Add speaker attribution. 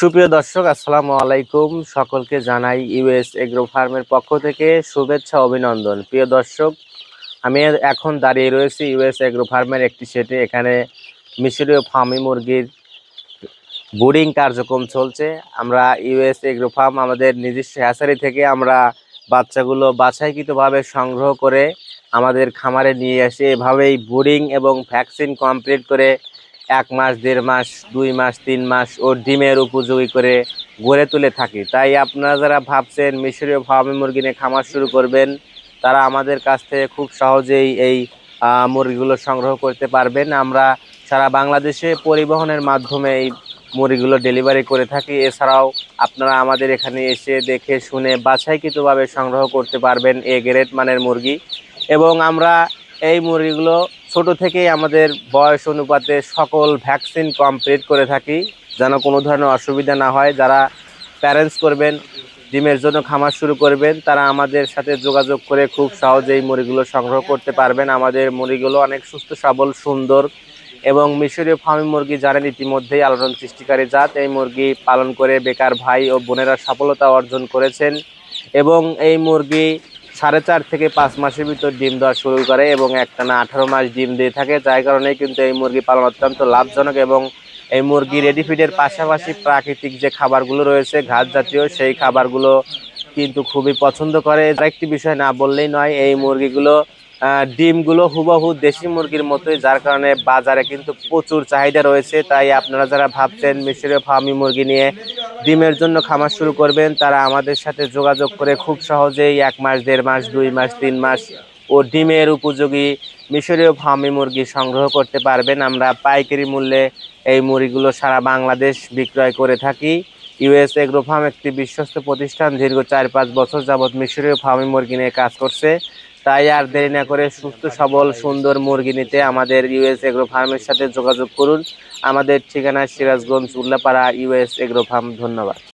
Speaker 1: সুপ্রিয় দর্শক, আসসালামু আলাইকুম। সকলকে জানাই ইউএস এগ্রো ফার্মের পক্ষ থেকে শুভেচ্ছা অভিনন্দন। প্রিয় দর্শক, আমি এখন দাঁড়িয়ে রয়েছি ইউএস এগ্রো ফার্মের একটি সেটে। এখানে মিশরীয় ফার্মি মুরগির ব্রুডিং কার্যক্রম চলছে। আমরা ইউএস এগ্রো ফার্ম আমাদের নিজস্ব হ্যাচারি থেকে আমরা বাচ্চাগুলো বাছাইকৃতভাবে সংগ্রহ করে আমাদের খামারে নিয়ে আসি। এভাবেই ব্রুডিং এবং ভ্যাকসিন কমপ্লিট করে 1 মাস, 1.5 মাস, 2 মাস, 3 মাস ও ডিমের উপযোগী করে গড়ে তুলে থাকি। তাই আপনারা যারা ভাবছেন মিশরীয় ফার্মি মুরগি নিয়ে খামার শুরু করবেন, তারা আমাদের কাছ থেকে খুব সহজেই এই মুরগিগুলো সংগ্রহ করতে পারবেন। আমরা সারা বাংলাদেশে পরিবহনের মাধ্যমে এই মুরগিগুলো ডেলিভারি করে থাকি। এছাড়াও আপনারা আমাদের এখানে এসে দেখে শুনে বাছাইকৃতভাবে সংগ্রহ করতে পারবেন এ গ্রেড মানের মুরগি। এবং আমরা এই মুরগিগুলো ছোট থেকেই আমাদের বয়স অনুপাতে সকল ভ্যাকসিন কমপ্লিট করে থাকি, যেন কোনো ধরনের অসুবিধা না হয়। যারা প্যারেন্টস করবেন, ডিমের জন্য খামার শুরু করবেন, তারা আমাদের সাথে যোগাযোগ করে খুব সহজেই মুরগিগুলো সংগ্রহ করতে পারবেন। আমাদের মুরগিগুলো অনেক সুস্থ সবল, সুন্দর এবং মিশরীয় ফার্মি মুরগি জানেন ইতিমধ্যেই আলোড়ন সৃষ্টিকারী জাত। এই মুরগি পালন করে বেকার ভাই ও বোনেরা সফলতা অর্জন করেছেন এবং এই মুরগি 4.5 থেকে 5 মাসের ভিতর ডিম দেওয়া শুরু করে এবং একটানা 18 মাস ডিম দিয়ে থাকে। যার কারণে কিন্তু এই মুরগি পালন অত্যন্ত লাভজনক এবং এই মুরগি রেডি ফিডের পাশাপাশি প্রাকৃতিক যে খাবারগুলো রয়েছে ঘাস জাতীয়, সেই খাবারগুলো কিন্তু খুবই পছন্দ করে। একটি বিষয় না বললেই নয়, এই মুরগিগুলো ডিমগুলো হুবহু দেশি মুরগির মতোই, যার কারণে বাজারে কিন্তু প্রচুর চাহিদা রয়েছে। তাই আপনারা যারা ভাবছেন মিশরীয় ফার্মি মুরগি নিয়ে ডিমের জন্য খামার শুরু করবেন, তারা আমাদের সাথে যোগাযোগ করে খুব সহজেই 1 মাস, 1.5 মাস, 2 মাস, 3 মাস ও ডিমের উপযোগী মিশরীয় ফার্মি মুরগি সংগ্রহ করতে পারবেন। আমরা পাইকারি মূল্যে এই মুরগিগুলো সারা বাংলাদেশ বিক্রয় করে থাকি। ইউএস এগ্রো ফার্ম একটি বিশ্বস্ত প্রতিষ্ঠান, দীর্ঘ 4-5 বছর যাবৎ মিশরীয় ফার্মি মুরগি নিয়ে কাজ করছে। তাই আর দেরি না করে সুস্থ সবল সুন্দর মুরগি নিতে আমাদের ইউএস এগ্রো ফার্মের সাথে যোগাযোগ করুন। আমাদের ঠিকানা Sirajganj, Ullapara, US agro farm. ধন্যবাদ।